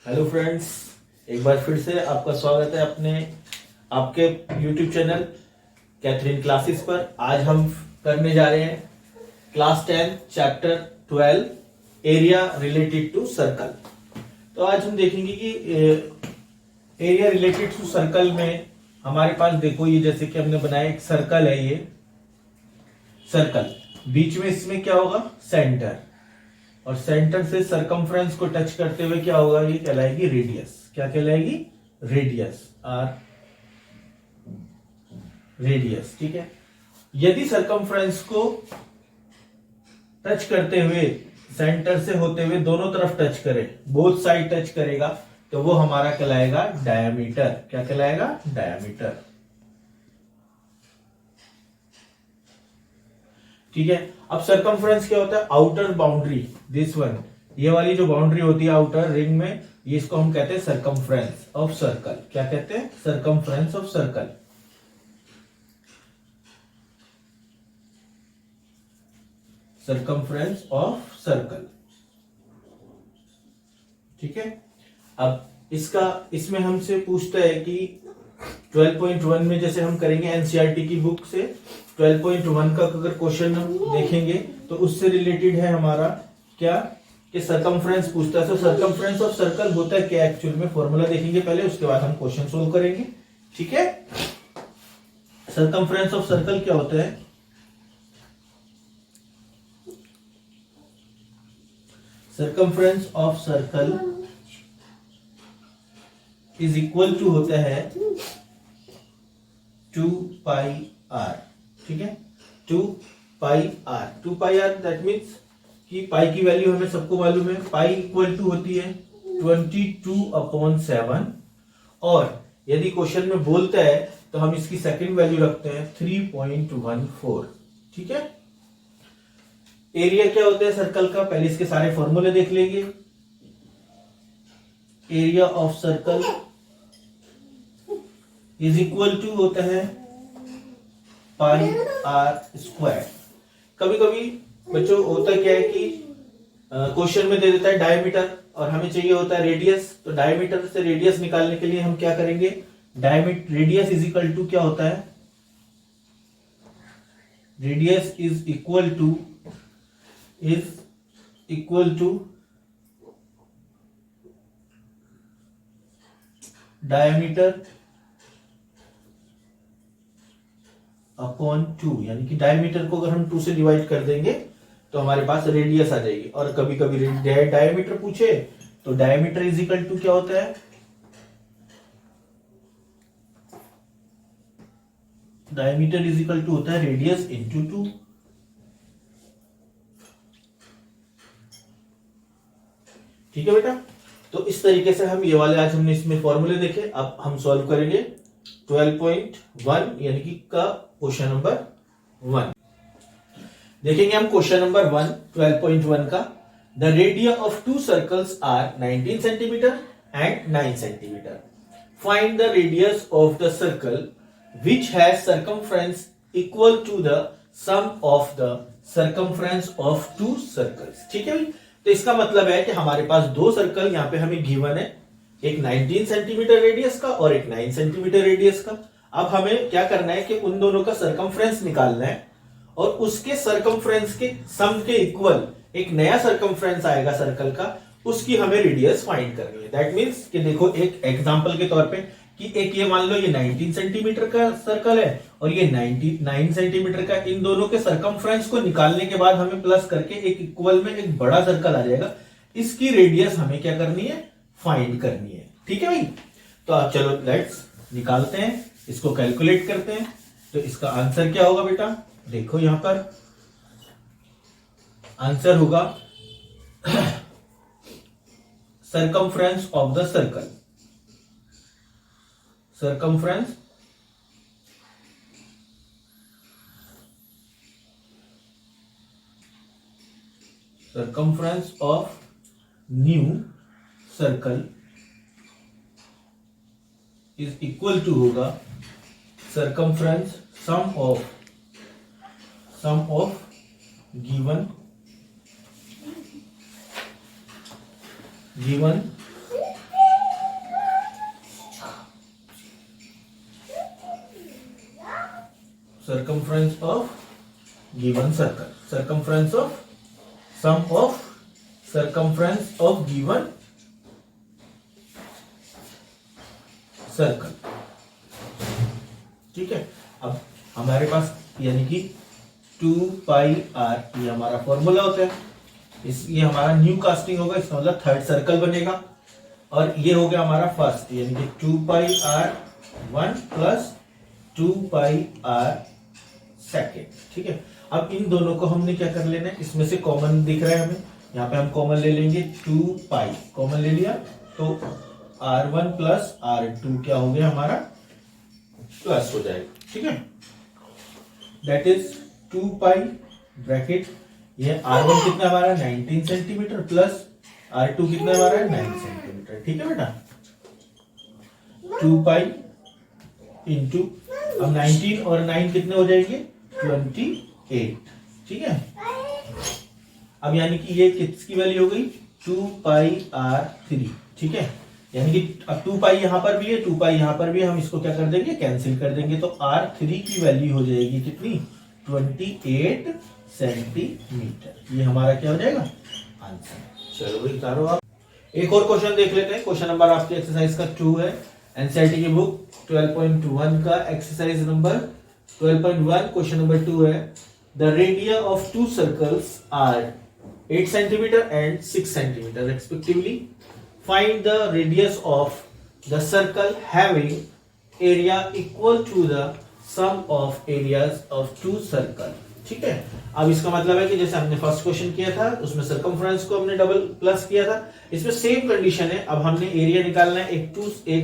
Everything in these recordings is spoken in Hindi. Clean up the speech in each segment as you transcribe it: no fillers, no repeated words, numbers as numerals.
हेलो फ्रेंड्स, एक बार फिर से आपका स्वागत है अपने आपके YouTube चैनल कैथरीन क्लासेस पर। आज हम करने जा रहे हैं class 10 chapter 12 area related to circle. तो आज हम देखेंगे कि एरिया रिलेटेड टू सर्कल में हमारे पास देखो, ये जैसे कि हमने बनाया एक सर्कल है, ये सर्कल बीच में इसमें क्या होगा, सेंटर, और सेंटर से सरकमफ्रेंस को टच करते हुए क्या होगा, ये कहलाएगी रेडियस। क्या कहलाएगी? Radius, R radius. ठीक है, यदि सरकमफ्रेंस को टच करते हुए सेंटर से होते हुए दोनों तरफ टच करे, बोथ साइड टच करेगा, तो वो हमारा कहलाएगा डायमीटर। क्या कहलाएगा? डायमीटर। ठीक है, अब सरकमफ्रेंस क्या होता है? आउटर बाउंड्री, दिस वन, ये वाली जो बाउंड्री होती है आउटर रिंग में, ये इसको हम कहते हैं सरकमफ्रेंस ऑफ सर्कल। क्या कहते हैं? Circumference of circle. Circumference of circle. ठीक है, अब इसमें हमसे पूछता है कि 12.1 में जैसे हम करेंगे एनसीईआरटी की बुक से 12.1 का अगर क्वेश्चन हम देखेंगे तो उससे रिलेटेड है हमारा क्या, कि सरकमफ्रेंस पूछता है। तो सरकमफ्रेंस ऑफ सर्कल होता है क्या एक्चुअल में, फॉर्मूला देखेंगे पहले, उसके बाद हम क्वेश्चन सोल्व करेंगे। ठीक है, सरकमफ्रेंस ऑफ सर्कल क्या होता है? Circumference of circle is equal to होता है 2 पाई आर। ठीक है, 2 pi R. 2 pi R that means कि पाई की वैल्यू हमें सबको मालूम है, पाई इक्वल टू होती है 22/7, और यदि क्वेश्चन में बोलता है तो हम इसकी सेकंड वैल्यू रखते हैं 3.14। ठीक है, एरिया क्या होता है सर्कल का, पहले इसके सारे फॉर्मूले देख लेंगे। Area of circle is equal to होता है पाई आर स्क्वायर। कभी कभी बच्चों होता क्या है कि क्वेश्चन में दे देता है डायमीटर और हमें चाहिए होता है रेडियस, तो डायमीटर से रेडियस निकालने के लिए हम क्या करेंगे, रेडियस इज इक्वल टू क्या होता है, radius is equal to diameter upon 2, यानी कि डायमीटर को अगर हम 2 से डिवाइड कर देंगे तो हमारे पास रेडियस आ जाएगी। और कभी कभी डायमीटर पूछे तो डायमीटर इज इक्वल टू क्या होता है, डायमीटर इज इक्वल टू होता है रेडियस इंटू 2। ठीक है बेटा, तो इस तरीके से हम ये वाले आज हमने इसमें फॉर्मूले देखे। अब हम सॉल्व करेंगे 12.1 यानी कि का क्वेश्चन नंबर 1 देखेंगे हम। क्वेश्चन नंबर 1 12.1 का, the radii of 2 circles are 19 centimetre and 9 centimetre. Find the radius of the circle which has circumference equal to the sum of the circumference of 2 circles. ठीक है भाई, तो इसका मतलब है कि हमारे पास 2 सर्कल यहां पे हमें गिवन है, एक 19 सेंटीमीटर रेडियस का और एक 9 सेंटीमीटर रेडियस का। अब हमें क्या करना है कि उन दोनों का सरकमफ्रेंस निकालना है और उसके सरकमफ्रेंस के सम के इक्वल एक नया सरकमफ्रेंस आएगा सर्कल का, उसकी हमें रेडियस फाइंड करनी है। दैट मींस कि देखो एक एग्जांपल के तौर पे कि एक ये मान लो ये 19 सेंटीमीटर का सर्कल है और ये 99 सेंटीमीटर का, इन दोनों के सरकमफ्रेंस को निकालने के बाद हमें प्लस करके एक इक्वल में एक बड़ा सर्कल आ जाएगा, इसकी रेडियस हमें क्या करनी है, फाइंड करनी है। ठीक है भाई, तो आप चलो लेट्स निकालते हैं, इसको कैलकुलेट करते हैं। तो इसका आंसर क्या होगा बेटा, देखो यहां पर आंसर होगा circumference of the circle, circumference of new circle is equal to होगा circumference sum of given circumference of given circle, circumference of sum of circumference of given circle. ठीक है, अब हमारे पास यानी कि 2 पाई आर ये हमारा फॉर्मूला होता है, ये हमारा न्यू कास्टिंग होगा, इसका मतलब थर्ड सर्कल बनेगा। और ये हो गया हमारा फर्स्ट यानी कि 2 pi R 1 plus 2 pi R second. ठीक है, अब इन दोनों को हमने क्या कर लेना है, इसमें से कॉमन दिख रहा है हमें, यहाँ पे हम कॉमन ले लेंगे 2 पाई, कॉमन ले लिया तो R1 प्लस R2 क्या हो गया हमारा प्लस हो जाएगा। ठीक है, दैट इज 2 पाई ब्रैकेट, ये R1 कितना हमारा 19 सेंटीमीटर प्लस R2 कितना हमारा 9 सेंटीमीटर। ठीक है बेटा, 2 पाई इंटू, अब 19 और 9 कितने हो जाएंगे 28। ठीक है, अब यानी कि ये किसकी वैल्यू हो गई 2 पाई R3। ठीक है, यानी कि अब 2 पाई यहां पर भी है, 2 पाई यहां पर भी है, हम इसको क्या कर देंगे कैंसिल कर देंगे, तो R3 की वैल्यू हो जाएगी कितनी 28 सेंटीमीटर। ये हमारा क्या हो जाएगा आंसर। चलो भाई तारो, आप एक और क्वेश्चन देख लेते हैं। क्वेश्चन नंबर आपकी एक्सरसाइज का 2 है, एनसीईआरटी की बुक 12.1 का एक्सरसाइज नंबर 12.1 क्वेश्चन नंबर 2 है। The radii of 2 circles are 8 centimeter and 6 centimeter respectively. Find the radius of the circle having area equal to the sum of areas of 2 circle. ठीक है, अब इसका मतलब है कि जैसे हमने फर्स्ट क्वेश्चन किया था उसमें सर्कमफ्रेंस को हमने डबल प्लस किया था, इसमें सेम कंडीशन है। अब हमने एरिया निकालना है, एक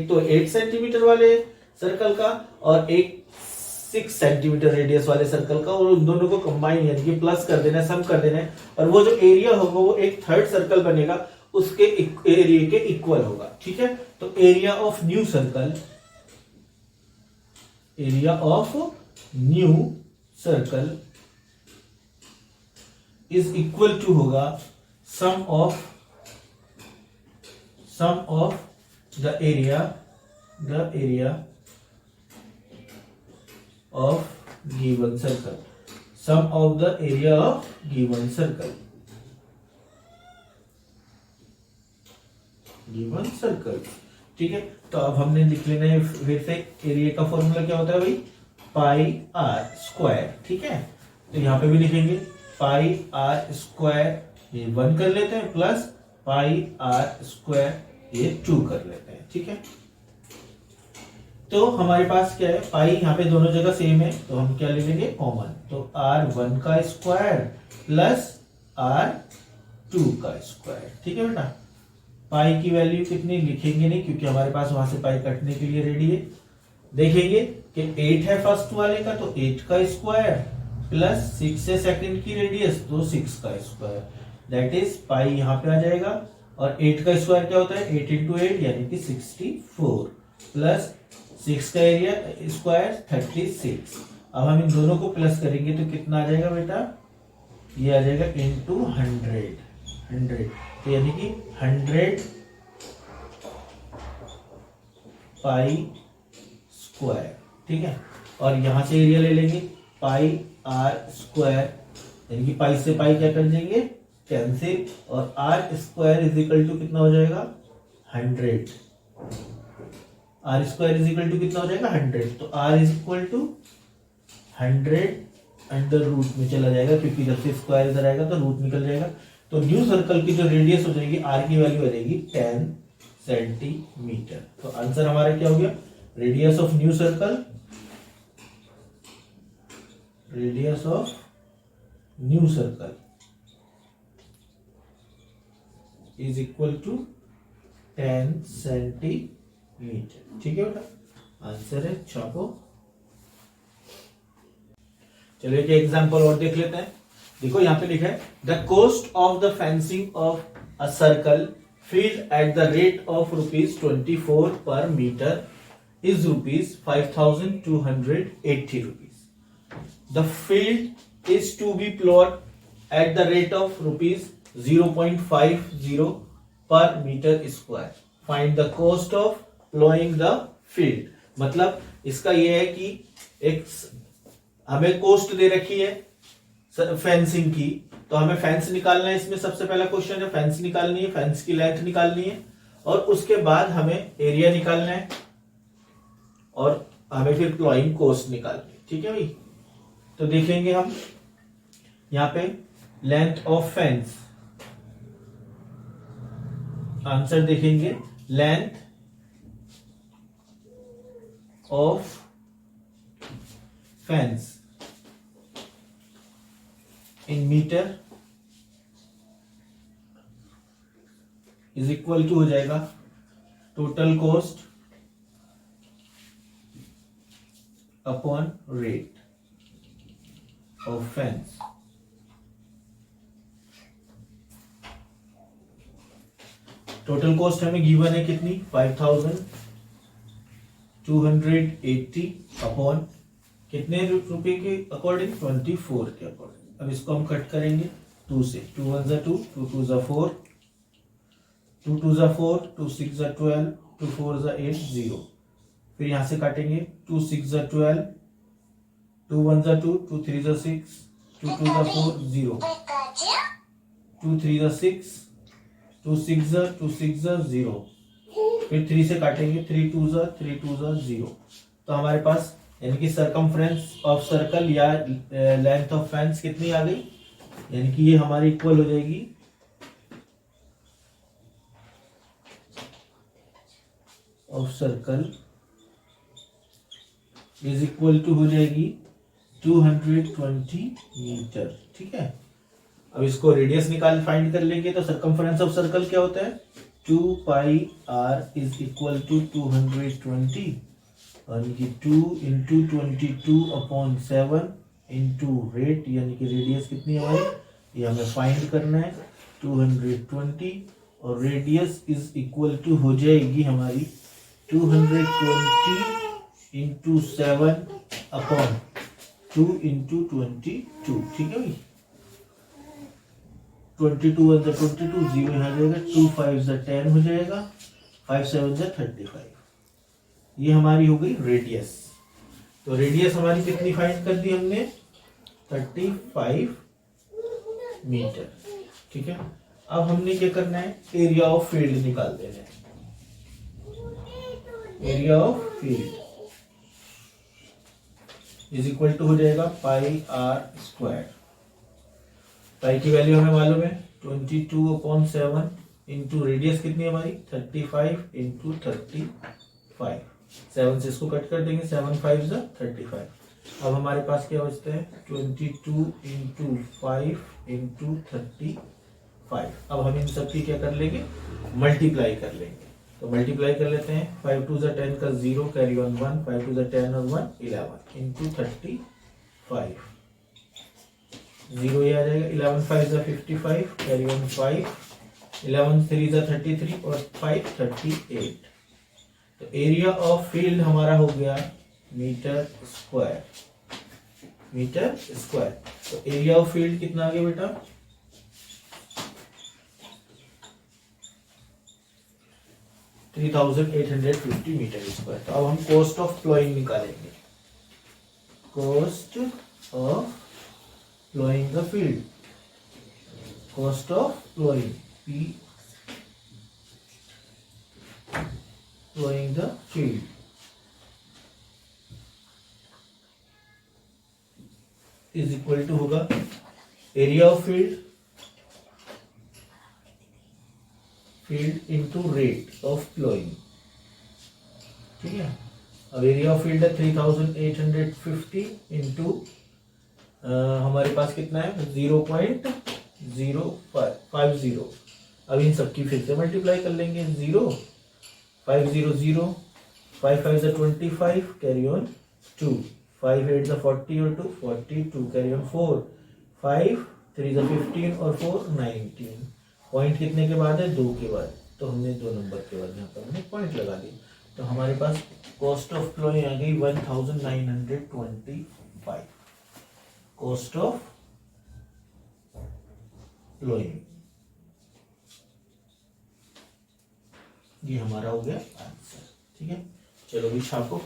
तो 8 सेंटीमीटर वाले सर्कल का और एक 6 सेंटीमीटर रेडियस वाले सर्कल का, और उन दोनों को कंबाइन यानी कि प्लस कर देना है, सम कर देना है, और वो जो एरिया होगा वो एक थर्ड सर्कल बनेगा उसके एरिया के इक्वल होगा। ठीक है, तो area of new circle, area of new circle is equal to होगा sum of the area of given circle, sum of the area of given circle, given circle। ठीक है, तो अब हमने लिख लेना है फिर से, एरिया का फॉर्मूला क्या होता है भाई पाई आर स्क्वायर। ठीक है, तो यहाँ पे भी लिखेंगे पाई आर स्क्वायर, ये 1 कर लेते हैं, प्लस पाई आर स्क्वायर ये 2 कर लेते हैं। ठीक है, तो हमारे पास क्या है, पाई यहाँ पे दोनों जगह सेम है, तो हम क्या ले लेंगे कॉमन, तो R1 का स्क्वायर प्लस R2 का स्क्वायर। ठीक है बेटा, पाई की वैल्यू कितनी लिखेंगे नहीं क्योंकि हमारे पास वहां से पाई कटने के लिए रेडी है। देखेंगे कि 8 है फर्स्ट वाले का, तो 8 का स्क्वायर प्लस 6 है सेकंड की रेडियस, तो 6 का स्क्वायर, दैट इज पाई यहाँ पे आ जाएगा। और 8 का स्क्वायर क्या होता है 8 इंटू 8 यानी कि 64 प्लस 6 का एरिया स्क्वायर 36। अब हम इन दोनों को प्लस करेंगे तो कितना आ जाएगा बेटा, ये आ जाएगा इंटू 100, तो यानी कि 100 पाई स्क्वायर। ठीक है, और यहां से एरिया ले लेंगे पाई आर स्क्वायर, यानी कि पाई से पाई क्या कर देंगे कैंसिल, और r square is equal to कितना हो जाएगा 100, r square is equal to कितना हो जाएगा 100, तो r is equal to 100 under root में चला जाएगा क्योंकि इधर से स्क्वायर इधर आएगा तो रूट निकल जाएगा। तो न्यू सर्कल की जो रेडियस हो जाएगी आर की वैल्यू आ जाएगी 10 सेंटीमीटर। तो आंसर हमारा क्या हो गया, radius of new circle, radius of new circle is equal to 10 centimetre. ठीक है बेटा, आंसर है छापो। चलिए एक एग्जांपल और देख लेते हैं। देखो यहाँ पे लिखा है the cost of the fencing of a circle field at the rate of ₹24 per metre is ₹5,280 rupees. The field is to be plot at the rate of ₹0.50 per metre square. Find the cost of ploughing the field. मतलब इसका यह है कि एक हमें कोस्ट दे रखी है फेंसिंग की, तो हमें फेंस निकालना है। इसमें सबसे पहला क्वेश्चन है फेंस निकालनी है, फेंस की लेंथ निकालनी है और उसके बाद हमें एरिया निकालना है और हमें फिर प्लॉइंग कॉस्ट निकालनी है। ठीक है भाई, तो देखेंगे हम यहां पे लेंथ ऑफ फेंस, आंसर देखेंगे length of fence in metre is equal to हो जाएगा total cost upon rate of fence. Total cost हमें गिवन है कितनी 5280 अपॉन कितने रुपए के अकॉर्डिंग 24 के अकॉर्डिंग। अब इसको हम कट करेंगे 2 से, 2 1 2, 2 2 4, 2 2 4, 2 6 12, 2 4 8 0। फिर यहां से काटेंगे 2 6 12, 2 1 2, 2 3 6, 2 2 4 0, 2 3 6, 2 6 2 6 0। फिर 3 से काटेंगे 3 2 0। तो हमारे पास यानी कि सरकमफ्रेंस ऑफ सर्कल या लेंथ ऑफ फेंस कितनी आ गई, यानी कि ये हमारी इक्वल हो जाएगी of circle is equal to हो जाएगी 220 मीटर। ठीक है, अब इसको रेडियस फाइंड कर लेंगे। तो सरकमफ्रेंस ऑफ सर्कल क्या होता है 2 पाई r इज इक्वल टू 220 यानी कि 2 इंटू 22 अपॉन 7 इंटू रेट, यानी कि रेडियस कितनी है हमारी ये हमें फाइंड करना है 220 और रेडियस इज इक्वल टू हो जाएगी हमारी 220 इंटू 7 अपॉन 2 इंटू 22। ठीक है भाई, 22 1 22 0 यहाँ जाएगा, 2 5 10 हो जाएगा, 5 7 35। ये हमारी हो गई रेडियस। तो रेडियस हमारी कितनी फाइंड कर दी हमने 35 मीटर। ठीक है, अब हमने क्या करना है एरिया ऑफ फील्ड निकाल देना है। Area of field is equal to हो जाएगा पाई r स्क्वायर। पाई की वैल्यू हमें मालूम है 22/7 इंटू रेडियस कितनी है हमारी 35 इंटू 35। 7 से इसको कट कर देंगे, 7 5 35। अब हमारे पास क्या बचता है 22 इंटू 5 इंटू 35। अब हम इन सब की क्या कर लेंगे मल्टीप्लाई कर लेंगे। तो मल्टीप्लाई कर लेते हैं, 5 2 10 का 0 कैरी ऑन 1, 5 2 10 और 1 11 इंटू 35। 0 ये आ जाएगा, 11 5 55 कैरी ऑन 5, 11 3 33 और 5 38। तो एरिया ऑफ फील्ड हमारा हो गया मीटर स्क्वायर। Metre square. तो एरिया ऑफ फील्ड कितना आ गया बेटा 3850 मीटर स्क्वायर। तो अब हम कॉस्ट ऑफ प्लॉइंग निकालेंगे। Cost of ploughing the field, cost of ploughing P ploughing the field is equal to होगा area of field into rate of ploughing. ठीक है, अब एरिया ऑफ फील्ड है 3850 इंटू हमारे पास कितना है 0.050। अब इन सबकी फिर से मल्टीप्लाई कर लेंगे 0 5 0 0, 5 5 25 कैरी ऑन 2, 5 8 40 और 2 42 कैरी ऑन 4, 5 3 15 और 4 19। पॉइंट कितने के बाद है 2 के बाद, तो हमने 2 नंबर के बाद यहाँ पर हमने पॉइंट लगा दी। तो हमारे पास कॉस्ट ऑफ प्लॉइंग आ गई 1925। कॉस्ट ऑफ प्लॉइंग ये हमारा हो गया आंसर। ठीक है, चलो भी छापो।